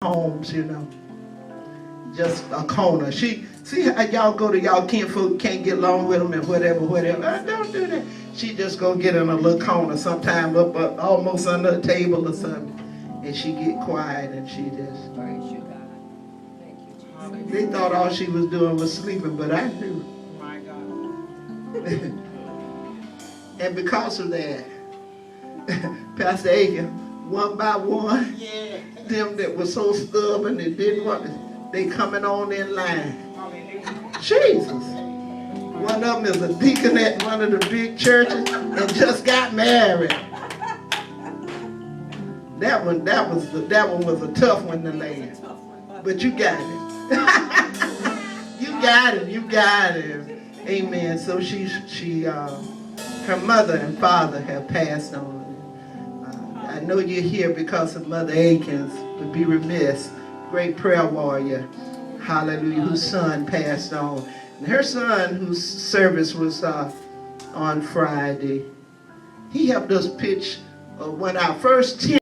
homes, just a corner. See how y'all go to y'all kinfolk, can't get along with them and whatever. Don't do that. She just go get in a little corner, sometime up almost under a table or something, and she get quiet and she just. Praise you, God. Thank you, Jesus. They thought all she was doing was sleeping, but I knew. My God. And because of that, Pastor Aiken, one by one, Yeah. them that were so stubborn and didn't want to, they coming on in line. Jesus. One of them is a deacon at one of the big churches and just got married. That one was a tough one to land. But you got it. You got it. Amen. So her mother and father have passed on. I know you're here because of Mother Aikens. Would be remiss. Great prayer warrior. Hallelujah. Whose son passed on. And her son, whose service was on Friday, he helped us pitch when our first 10